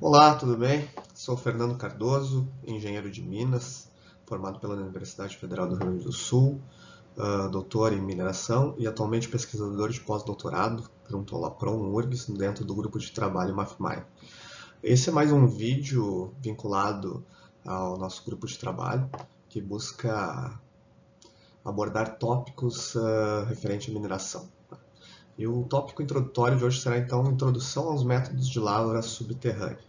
Olá, tudo bem? Sou Fernando Cardoso, engenheiro de Minas, formado pela Universidade Federal do Rio Grande do Sul, doutor em mineração e atualmente pesquisador de pós-doutorado junto ao LAPRON URGS dentro do grupo de trabalho MAFMAI. Esse é mais um vídeo vinculado ao nosso grupo de trabalho que busca abordar tópicos referentes à mineração. E o tópico introdutório de hoje será então Introdução aos métodos de lavra subterrânea.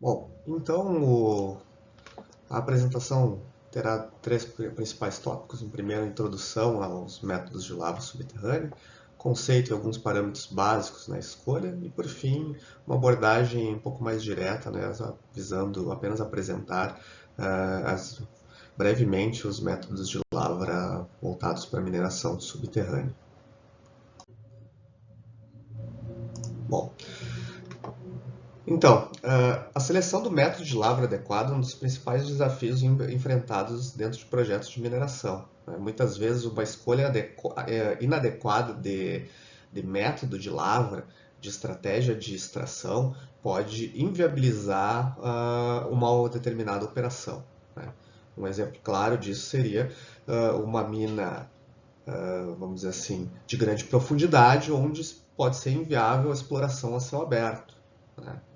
Bom, então a apresentação terá três principais tópicos. O primeiro, a introdução aos métodos de lava subterrânea, conceito e alguns parâmetros básicos na escolha, e por fim, uma abordagem um pouco mais direta, né, visando apenas apresentar brevemente os métodos de lavra voltados para a mineração subterrânea. Bom, então, a seleção do método de lavra adequado é um dos principais desafios enfrentados dentro de projetos de mineração. Muitas vezes, uma escolha inadequada de método de lavra, de estratégia de extração, pode inviabilizar uma determinada operação. Um exemplo claro disso seria uma mina, vamos dizer assim, de grande profundidade, onde pode ser inviável a exploração a céu aberto.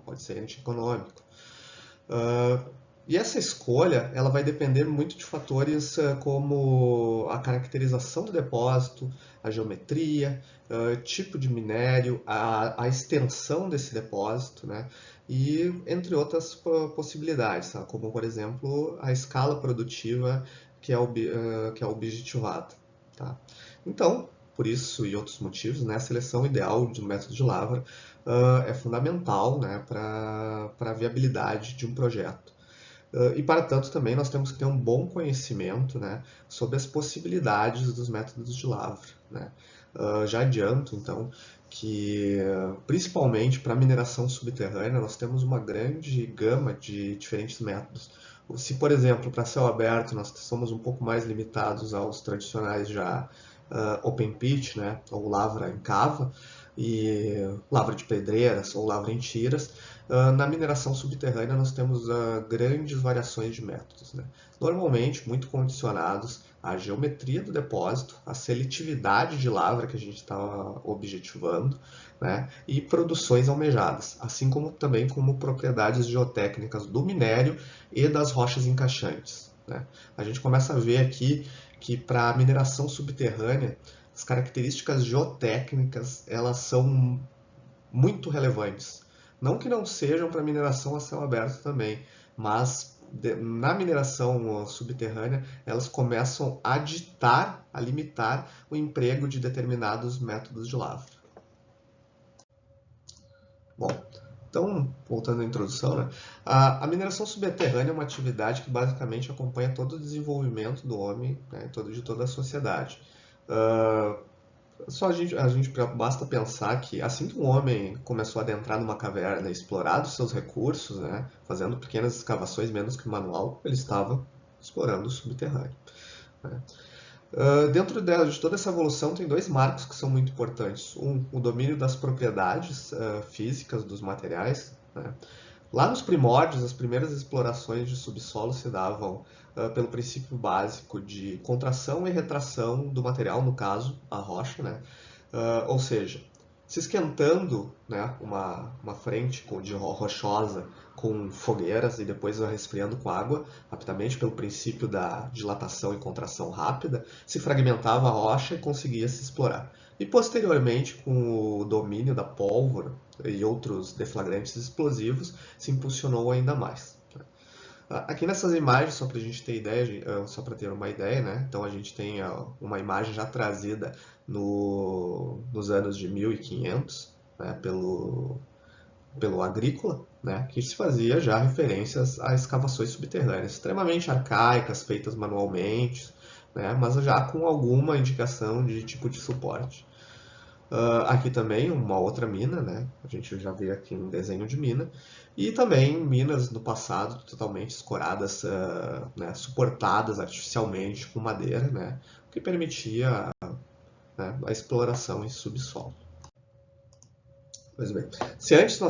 Pode ser antieconômico. E essa escolha ela vai depender muito de fatores como a caracterização do depósito, a geometria, tipo de minério, a extensão desse depósito, né? E entre outras possibilidades, tá? Como por exemplo a escala produtiva que é objetivada. Tá? Então, por isso e outros motivos, né, a seleção ideal do método de lavra é fundamental, né, para a viabilidade de um projeto. E para tanto também nós temos que ter um bom conhecimento, né, sobre as possibilidades dos métodos de lavra. Né? Já adianto então que principalmente para a mineração subterrânea nós temos uma grande gama de diferentes métodos. Se, por exemplo, para céu aberto nós somos um pouco mais limitados aos tradicionais já open pit, né, ou lavra em cava, e lavra de pedreiras ou lavra em tiras, na mineração subterrânea nós temos grandes variações de métodos. Né? Normalmente muito condicionados à geometria do depósito, à seletividade de lavra que a gente está objetivando, né? E produções almejadas, assim como também como propriedades geotécnicas do minério e das rochas encaixantes. Né? A gente começa a ver aqui que para a mineração subterrânea as características geotécnicas elas são muito relevantes. Não que não sejam para mineração a céu aberto também, mas na mineração subterrânea elas começam a ditar, a limitar o emprego de determinados métodos de lavra. Bom, então, voltando à introdução, né? A mineração subterrânea é uma atividade que basicamente acompanha todo o desenvolvimento do homem, né, de toda a sociedade. Só a gente basta pensar que assim que o homem começou a adentrar numa caverna e explorar os seus recursos, né, fazendo pequenas escavações menos que manual, ele estava explorando o subterrâneo. Né. Dentro de toda essa evolução tem dois marcos que são muito importantes. Um, o domínio das propriedades físicas dos materiais. Né. Lá nos primórdios, as primeiras explorações de subsolo se davam pelo princípio básico de contração e retração do material, no caso, a rocha, né? Ou seja, se esquentando, né, uma frente de rochosa com fogueiras e depois resfriando com água, rapidamente pelo princípio da dilatação e contração rápida, se fragmentava a rocha e conseguia se explorar. E posteriormente, com o domínio da pólvora e outros deflagrantes explosivos, se impulsionou ainda mais. Aqui nessas imagens, só para a gente ter ideia, só para ter uma ideia, né? Então a gente tem uma imagem já trazida nos anos de 1500, né? pelo Agrícola, né? Que se fazia já referências a escavações subterrâneas, extremamente arcaicas, feitas manualmente, né? Mas já com alguma indicação de tipo de suporte. Aqui também uma outra mina, né? A gente já vê aqui um desenho de mina. E também minas no passado totalmente escoradas, né? Suportadas artificialmente com madeira, né? O que permitia, né, a exploração em subsolo. Pois bem, se antes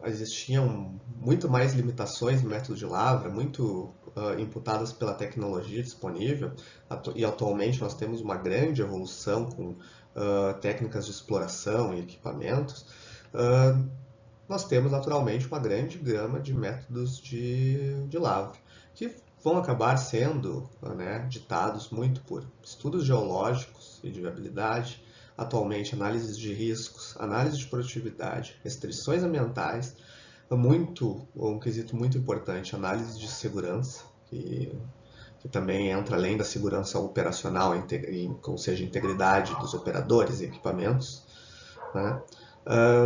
existiam muito mais limitações no método de lavra, muito imputadas pela tecnologia disponível, e atualmente nós temos uma grande evolução com técnicas de exploração e equipamentos, nós temos naturalmente uma grande gama de métodos de lavra, que vão acabar sendo, né, ditados muito por estudos geológicos e de viabilidade, atualmente análises de riscos, análise de produtividade, restrições ambientais, um quesito muito importante, análise de segurança, que também entra além da segurança operacional, ou seja, integridade dos operadores e equipamentos, né?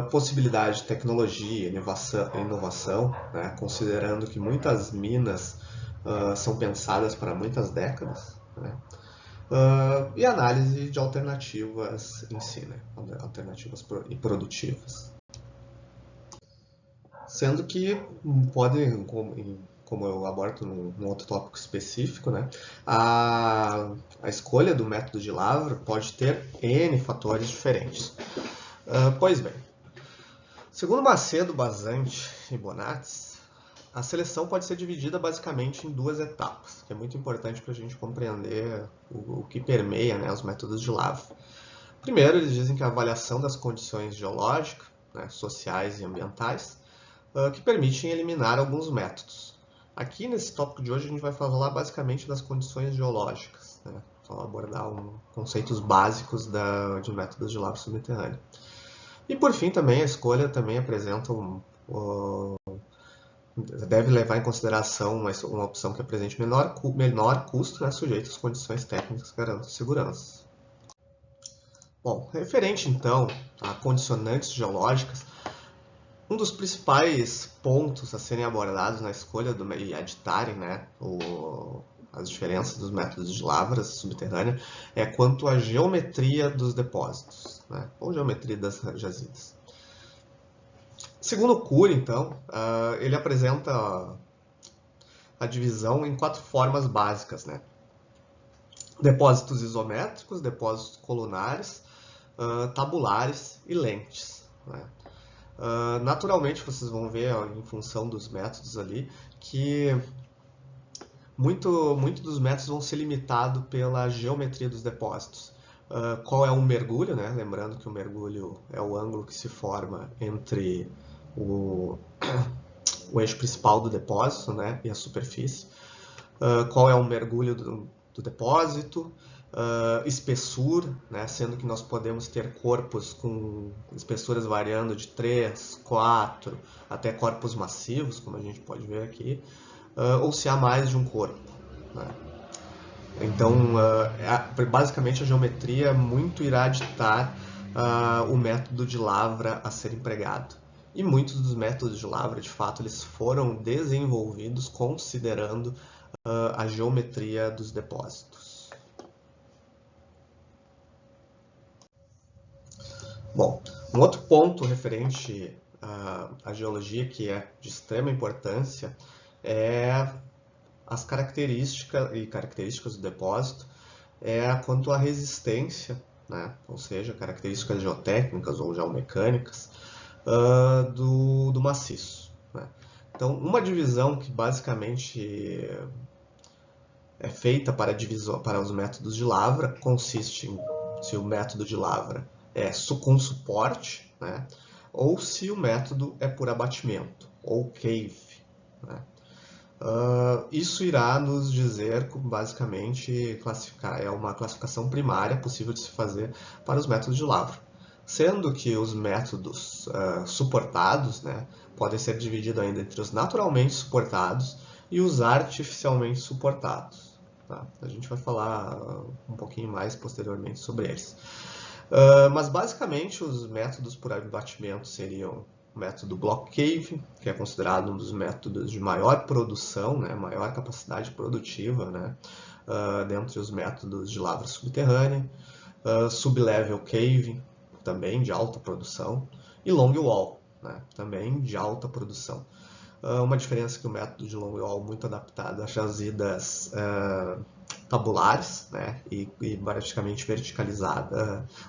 Possibilidade de tecnologia, inovação, né? Considerando que muitas minas são pensadas para muitas décadas, né? E análise de alternativas em si, né? Alternativas produtivas. Sendo que podem, como eu abordo num outro tópico específico, né? A escolha do método de lavra pode ter N fatores diferentes. Pois bem, segundo Macedo, Basante e Bonatti, a seleção pode ser dividida basicamente em duas etapas, que é muito importante para a gente compreender o que permeia, né, os métodos de lavra. Primeiro, eles dizem que a avaliação das condições geológicas, né, sociais e ambientais, que permitem eliminar alguns métodos. Aqui nesse tópico de hoje a gente vai falar basicamente das condições geológicas, né? Só abordar conceitos básicos de métodos de lavra subterrânea. E por fim também a escolha também apresenta deve levar em consideração uma opção que apresente menor custo, né, sujeito às condições técnicas que garantam segurança. Bom, referente então a condicionantes geológicas, um dos principais pontos a serem abordados na escolha e aditarem, né, as diferenças dos métodos de lavra subterrânea é quanto à geometria dos depósitos, né, ou geometria das jazidas. Segundo o Cury, então, ele apresenta a divisão em 4 formas básicas, né? Depósitos isométricos, depósitos colunares, tabulares e lentes, né? Naturalmente, vocês vão ver, em função dos métodos ali, que muito dos métodos vão ser limitados pela geometria dos depósitos. Qual é um mergulho, né? Lembrando que o mergulho é o ângulo que se forma entre o eixo principal do depósito, né, e a superfície. Qual é o mergulho do depósito? Espessura, né, sendo que nós podemos ter corpos com espessuras variando de 3, 4, até corpos massivos, como a gente pode ver aqui, ou se há mais de um corpo, né? Então, basicamente a geometria muito irá ditar o método de lavra a ser empregado. E muitos dos métodos de lavra, de fato, eles foram desenvolvidos considerando a geometria dos depósitos. Bom, um outro ponto referente à geologia que é de extrema importância é as características do depósito quanto à resistência, né? Ou seja, características geotécnicas ou geomecânicas do maciço, né? Então, uma divisão que basicamente é feita para os métodos de lavra consiste em se o método de lavra é com suporte, né? Ou se o método é por abatimento, ou cave, né? Isso irá nos dizer, basicamente, é uma classificação primária possível de se fazer para os métodos de lavra. Sendo que os métodos suportados, né, podem ser divididos ainda entre os naturalmente suportados e os artificialmente suportados. Tá? A gente vai falar um pouquinho mais posteriormente sobre eles. Mas basicamente os métodos por abatimento seriam o método block cave, que é considerado um dos métodos de maior produção, né, maior capacidade produtiva, né, dentre os métodos de lavra subterrânea, sublevel cave, também de alta produção, e long wall, né, também de alta produção. Uma diferença que o método de long wall muito adaptado às jazidas tabulares, né, e praticamente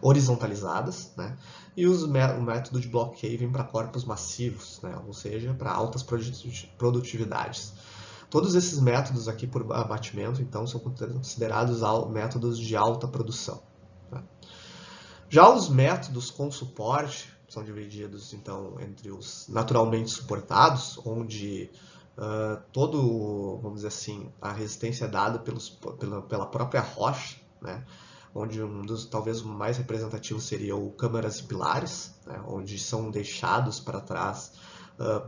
horizontalizadas, né, e o método de block caving para corpos massivos, né, ou seja, para altas produtividades. Todos esses métodos aqui por abatimento, então, são considerados métodos de alta produção. Tá? Já os métodos com suporte são divididos, então, entre os naturalmente suportados, onde vamos dizer assim, a resistência é dada pela própria rocha, né? Onde talvez o mais representativo seria o câmaras e pilares, né? Onde são deixados para trás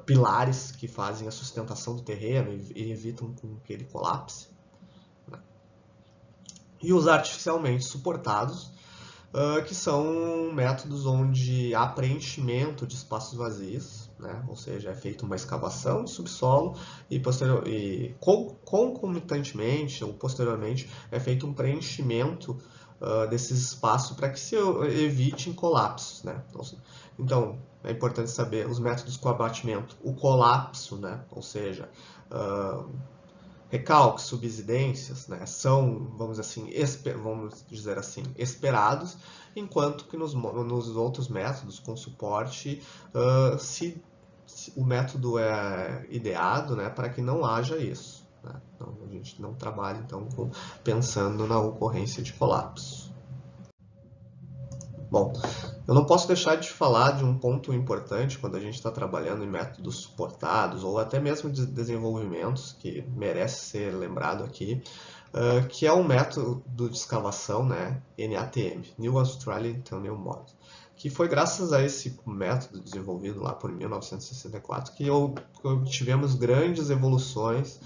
pilares que fazem a sustentação do terreno e evitam que ele colapse. Né? E os artificialmente suportados, que são métodos onde há preenchimento de espaços vazios, né? Ou seja, é feita uma escavação de subsolo e concomitantemente ou posteriormente é feito um preenchimento desses espaços para que se evitem colapsos. Né? Então, é importante saber os métodos com abatimento, o colapso, né? Ou seja, recalques, subsidências, né, são, vamos dizer assim, esperados, enquanto que nos outros métodos com suporte, o método é ideado, né, para que não haja isso. Né? Então, a gente não trabalha então pensando na ocorrência de colapso. Bom, eu não posso deixar de falar de um ponto importante quando a gente está trabalhando em métodos suportados ou até mesmo de desenvolvimentos que merece ser lembrado aqui, que é o método de escavação, né, NATM, New Australian Tunnel Model, que foi graças a esse método desenvolvido lá por 1964 que tivemos grandes evoluções,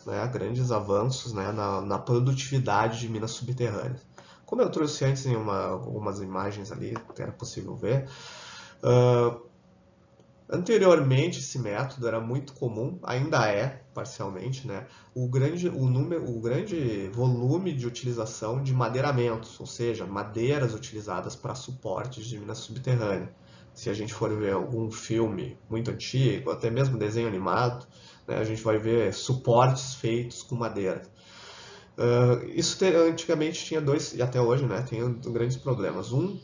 né, grandes avanços, né, na produtividade de minas subterrâneas. Como eu trouxe antes em algumas imagens ali, que era possível ver, anteriormente esse método era muito comum, ainda é, parcialmente, né, o grande volume de utilização de madeiramentos, ou seja, madeiras utilizadas para suportes de minas subterrâneas. Se a gente for ver algum filme muito antigo, até mesmo desenho animado, né, a gente vai ver suportes feitos com madeira. Isso antigamente tinha dois, e até hoje, né, tem grandes problemas. Um,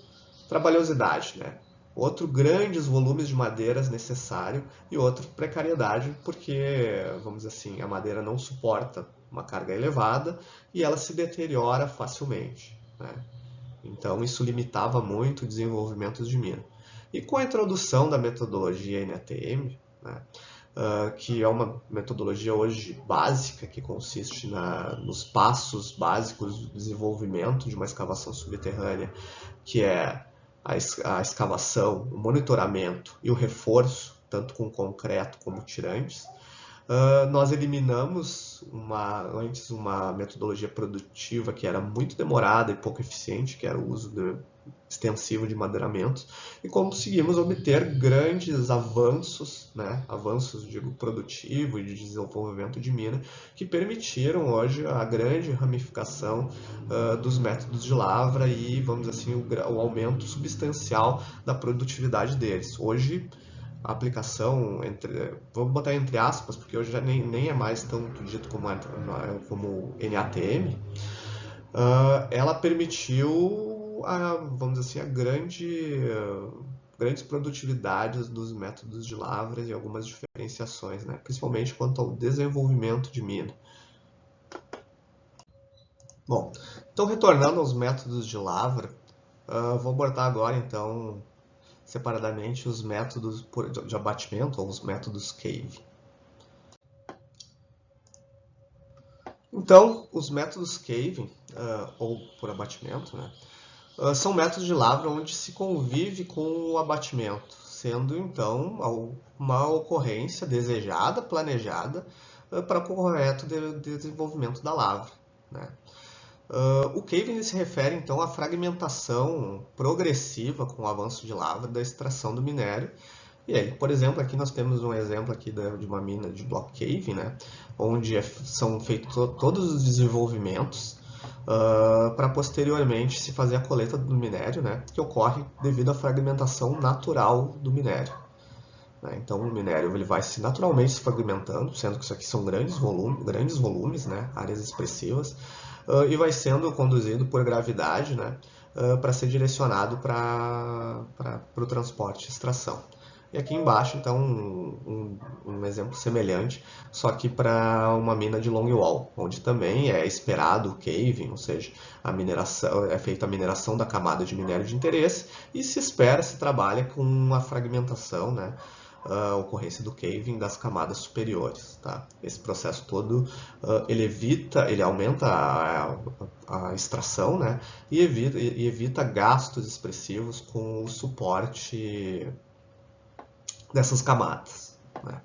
trabalhosidade, né? Outro, grandes volumes de madeiras necessário e outro, precariedade, porque, vamos dizer assim, a madeira não suporta uma carga elevada e ela se deteriora facilmente. Né? Então, isso limitava muito o desenvolvimento de mina. E com a introdução da metodologia NATM, né, que é uma metodologia hoje básica, que consiste nos passos básicos do desenvolvimento de uma escavação subterrânea, que é a escavação, o monitoramento e o reforço, tanto com concreto como tirantes. Nós eliminamos antes uma metodologia produtiva que era muito demorada e pouco eficiente, que era o uso extensivo de madeiramentos, e conseguimos obter grandes avanços, né, digo, produtivo e de desenvolvimento de mina, que permitiram hoje a grande ramificação dos métodos de lavra e, vamos dizer assim, o aumento substancial da produtividade deles. Hoje, a aplicação, vou botar entre aspas, porque hoje já nem é mais tão dito como NATM, ela permitiu, vamos dizer assim, grandes produtividades dos métodos de lavra e algumas diferenciações, né? Principalmente quanto ao desenvolvimento de mina. Bom, então retornando aos métodos de lavra, vou abordar agora então separadamente os métodos de abatimento ou os métodos cave. Então, os métodos cave, ou por abatimento, né, são métodos de lavra onde se convive com o abatimento, sendo então uma ocorrência desejada, planejada, para o correto desenvolvimento da lavra. Né? O caving se refere então à fragmentação progressiva com o avanço de lavra da extração do minério. E aí, por exemplo, aqui nós temos um exemplo aqui de uma mina de block caving, né, onde são feitos todos os desenvolvimentos para posteriormente se fazer a coleta do minério, né, que ocorre devido à fragmentação natural do minério. né? Então o minério ele vai naturalmente se fragmentando, sendo que isso aqui são grandes volumes, né? Áreas expressivas, e vai sendo conduzido por gravidade, né? Para ser direcionado para o transporte e extração. E aqui embaixo, então, um exemplo semelhante, só que para uma mina de longwall, onde também é esperado o caving, ou seja, a mineração, é feita a mineração da camada de minério de interesse e se trabalha com a fragmentação, né, a ocorrência do caving das camadas superiores. Tá? Esse processo todo ele aumenta a extração, né, e evita gastos expressivos com o suporte dessas camadas. Né?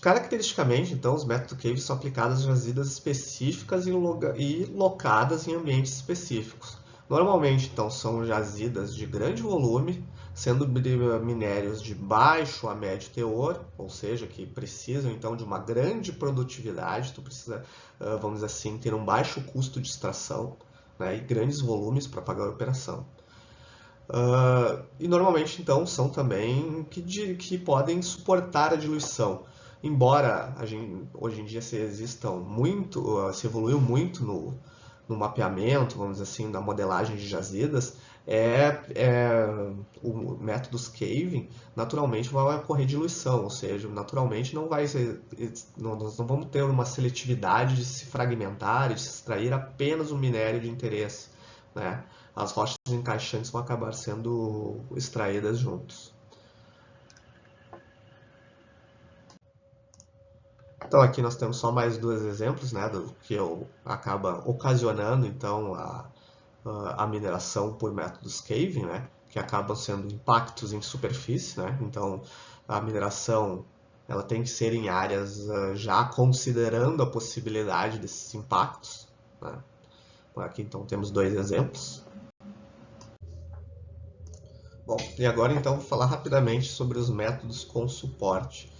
Caracteristicamente, então, os métodos cave são aplicados em jazidas específicas e locadas em ambientes específicos. Normalmente, então, são jazidas de grande volume, sendo minérios de baixo a médio teor, ou seja, que precisam então de uma grande produtividade, tu precisa, vamos dizer assim, ter um baixo custo de extração, né, e grandes volumes para pagar a operação. E normalmente, então, são também que podem suportar a diluição. Embora hoje em dia se evoluiu muito no mapeamento, vamos dizer assim, da modelagem de jazidas, o métodos caving naturalmente vai ocorrer diluição, ou seja, naturalmente nós não vamos ter uma seletividade de se fragmentar e de se extrair apenas o minério de interesse, né? As rochas encaixantes vão acabar sendo extraídas juntos. Então aqui nós temos só mais dois exemplos, né, do que acaba ocasionando então a mineração por métodos caving, né, que acabam sendo impactos em superfície, né. Então a mineração ela tem que ser em áreas já considerando a possibilidade desses impactos, né. Aqui então temos dois exemplos. Bom, e agora então vou falar rapidamente sobre os métodos com suporte.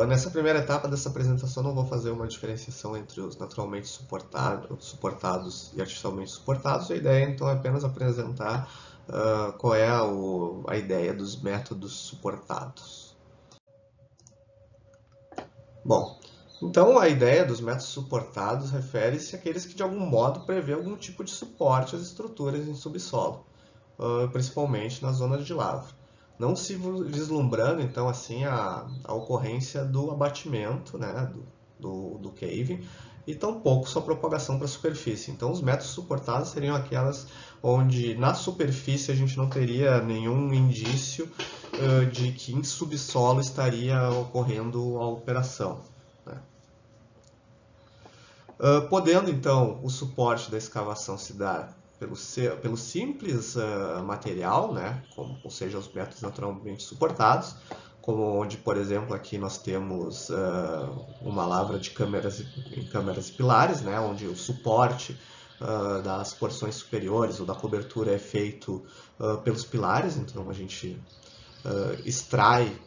Nessa primeira etapa dessa apresentação não vou fazer uma diferenciação entre os naturalmente suportados e artificialmente suportados. A ideia então é apenas apresentar qual é a ideia dos métodos suportados. Bom, então a ideia dos métodos suportados refere-se àqueles que de algum modo prevê algum tipo de suporte às estruturas em subsolo, principalmente nas zonas de lavra. Não se vislumbrando, então, assim, a ocorrência do abatimento, né, do caving, e tampouco sua propagação para a superfície. Então, os métodos suportados seriam aquelas onde na superfície a gente não teria nenhum indício de que em subsolo estaria ocorrendo a operação. Né? Podendo, então, o suporte da escavação se dar pelo simples material, né, ou seja, os métodos naturalmente suportados, como onde, por exemplo, aqui nós temos uma lavra de câmeras e pilares, né, onde o suporte das porções superiores ou da cobertura é feito pelos pilares, então a gente extrai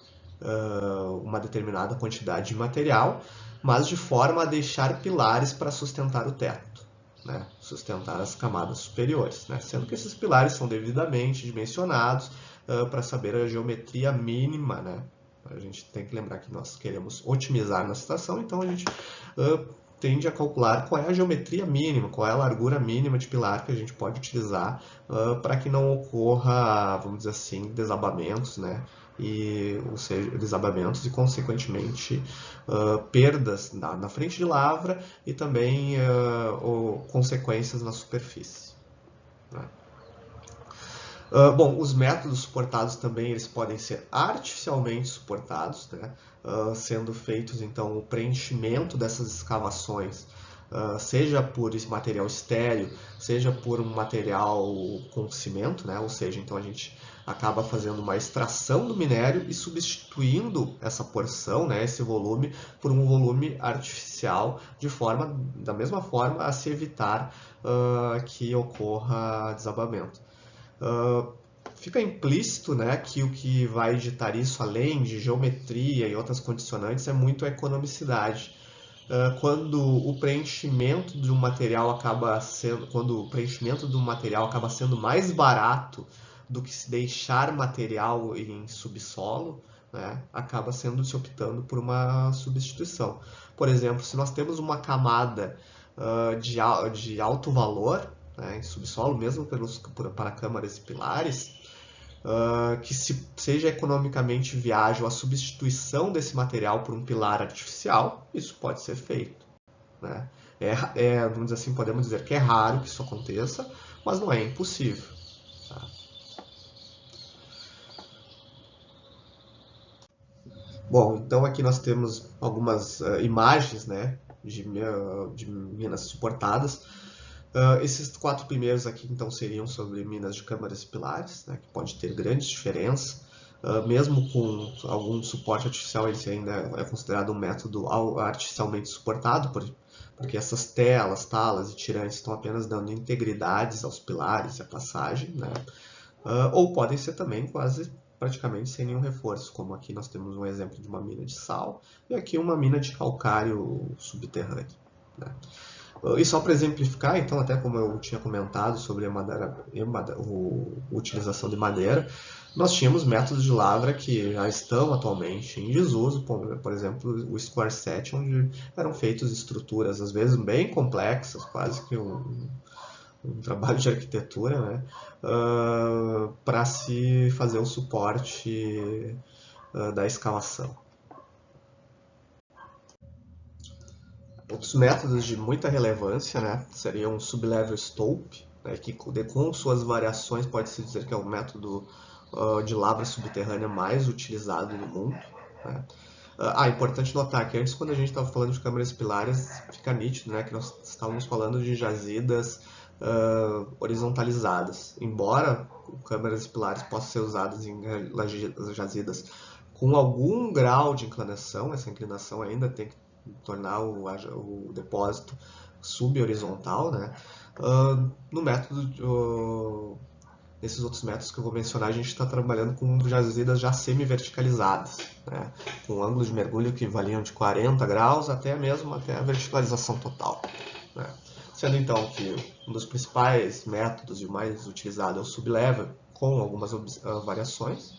uma determinada quantidade de material, mas de forma a deixar pilares para sustentar o teto. Né, sustentar as camadas superiores, né, sendo que esses pilares são devidamente dimensionados para saber a geometria mínima. Né, a gente tem que lembrar que nós queremos otimizar na situação, então a gente tende a calcular qual é a geometria mínima, qual é a largura mínima de pilar que a gente pode utilizar para que não ocorra, vamos dizer assim, desabamentos, né, ou seja, desabamentos e, consequentemente, perdas na frente de lavra e também consequências na superfície. Né? Bom, os métodos suportados também eles podem ser artificialmente suportados, né? Sendo feitos então o preenchimento dessas escavações, seja por esse material estéreo, seja por um material com cimento, né? Ou seja, então a gente acaba fazendo uma extração do minério e substituindo essa porção, né, esse volume, por um volume artificial, da mesma forma a se evitar que ocorra desabamento. Fica implícito, né, que o que vai ditar isso, além de geometria e outras condicionantes, é muito a economicidade. Quando o preenchimento de um material acaba sendo mais barato do que se deixar material em subsolo, né, acaba se optando por uma substituição. Por exemplo, se nós temos uma camada de alto valor, né, em subsolo, mesmo para câmaras e pilares, que seja economicamente viável a substituição desse material por um pilar artificial, isso pode ser feito. Né? Vamos dizer assim, podemos dizer que é raro que isso aconteça, mas não é impossível. Tá? Bom, então aqui nós temos algumas imagens, né, de minas suportadas. Esses 4 primeiros aqui então seriam sobre minas de câmaras e pilares, né, que pode ter grandes diferenças. Mesmo com algum suporte artificial, ele ainda é considerado um método artificialmente suportado, porque essas telas, talas e tirantes estão apenas dando integridades aos pilares e à passagem, né? Ou podem ser também quase praticamente sem nenhum reforço, como aqui nós temos um exemplo de uma mina de sal e aqui uma mina de calcário subterrâneo. Né? E só para exemplificar, então, até como eu tinha comentado sobre a utilização de madeira, nós tínhamos métodos de lavra que já estão atualmente em desuso, por exemplo, o Square Set, onde eram feitas estruturas, às vezes, bem complexas, quase que um trabalho de arquitetura, né, para se fazer o suporte da escavação. Outros métodos de muita relevância, né, seriam o sublevel stope, né, que com suas variações pode-se dizer que é o método de lavra subterrânea mais utilizado no mundo. Né. Importante notar que antes, quando a gente estava falando de câmaras pilares, fica nítido, né, que nós estávamos falando de jazidas horizontalizadas. Embora câmaras pilares possam ser usadas em jazidas com algum grau de inclinação, essa inclinação ainda tem que tornar o depósito subhorizontal, né? No método, nesses outros métodos que eu vou mencionar, a gente está trabalhando com jazidas já semi-verticalizadas, né? Com ângulos de mergulho que variam de 40 graus até a verticalização total. Né? Sendo então que um dos principais métodos e o mais utilizado é o sublevel, com algumas variações,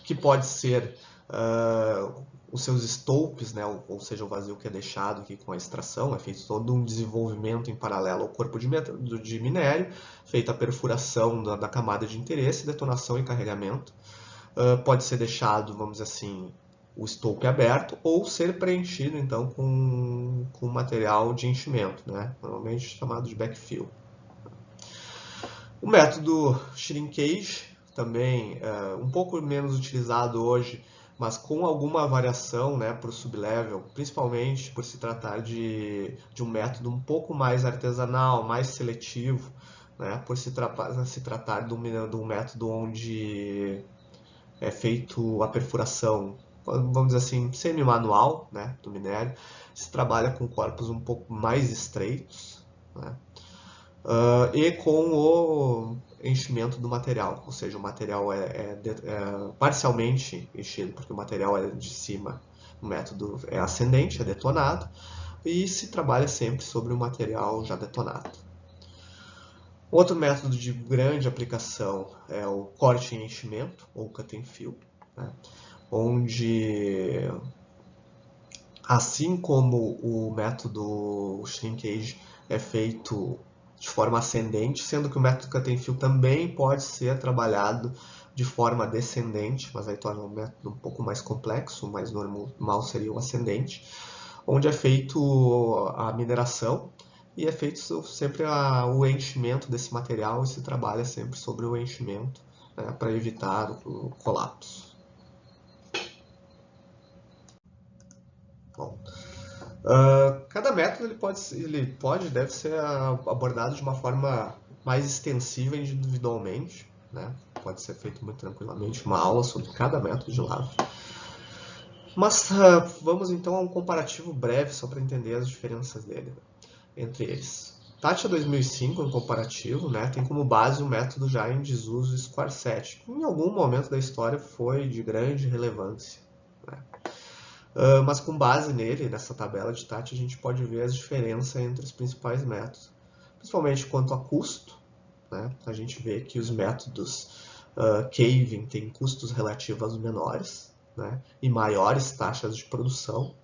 que pode ser os seus stopes, né, ou seja, o vazio que é deixado aqui com a extração, é feito todo um desenvolvimento em paralelo ao corpo de minério, feita a perfuração da camada de interesse, detonação e carregamento. Pode ser deixado, vamos dizer assim, o stope aberto ou ser preenchido então com material de enchimento, né, normalmente chamado de backfill. O método shrinkage, também um pouco menos utilizado hoje, mas com alguma variação, né, para o sublevel, principalmente por se tratar de um método um pouco mais artesanal, mais seletivo, né, por se tratar de um método onde é feito a perfuração, vamos dizer assim, semi-manual, né, do minério, se trabalha com corpos um pouco mais estreitos, né, e com o enchimento do material, ou seja, o material é parcialmente enchido, porque o material é de cima, o método é ascendente, é detonado, e se trabalha sempre sobre o material já detonado. Outro método de grande aplicação é o corte em enchimento, ou cut and fill, né, onde, assim como o método shrinkage é feito de forma ascendente, sendo que o método cut and fill também pode ser trabalhado de forma descendente, mas aí torna o método um pouco mais complexo, o mais normal seria o ascendente, onde é feito a mineração e é feito sempre o enchimento desse material e se trabalha sempre sobre o enchimento, né, para evitar o colapso. Bom, cada método deve ser abordado de uma forma mais extensiva individualmente, né? Pode ser feito muito tranquilamente uma aula sobre cada método de lavra. Mas vamos então a um comparativo breve só para entender as diferenças dele, entre eles. Tatia 2005, um comparativo, né, tem como base o método já em desuso Square Set, que em algum momento da história foi de grande relevância. Né? Mas com base nele, nessa tabela de Tatia, a gente pode ver as diferenças entre os principais métodos. Principalmente quanto a custo, né? A gente vê que os métodos Caving tem custos relativos menores, né, e maiores taxas de produção,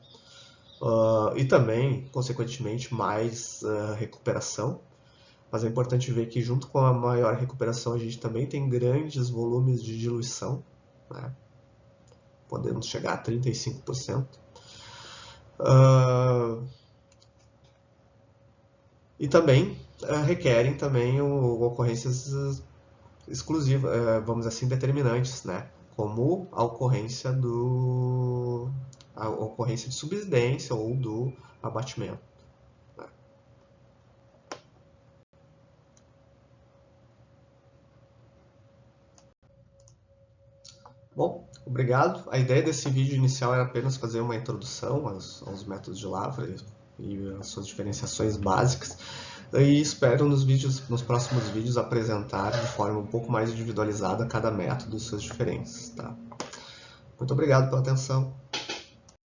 e também, consequentemente, mais recuperação. Mas é importante ver que junto com a maior recuperação a gente também tem grandes volumes de diluição, né, podendo chegar a 35%. E também requerem também ocorrências exclusivas, vamos dizer assim, determinantes, né? Como a ocorrência de subsidência ou do abatimento. Né? Bom, obrigado. A ideia desse vídeo inicial era apenas fazer uma introdução aos métodos de lavra e as suas diferenciações básicas. E espero nos próximos vídeos apresentar de forma um pouco mais individualizada cada método e suas diferenças. Tá? Muito obrigado pela atenção.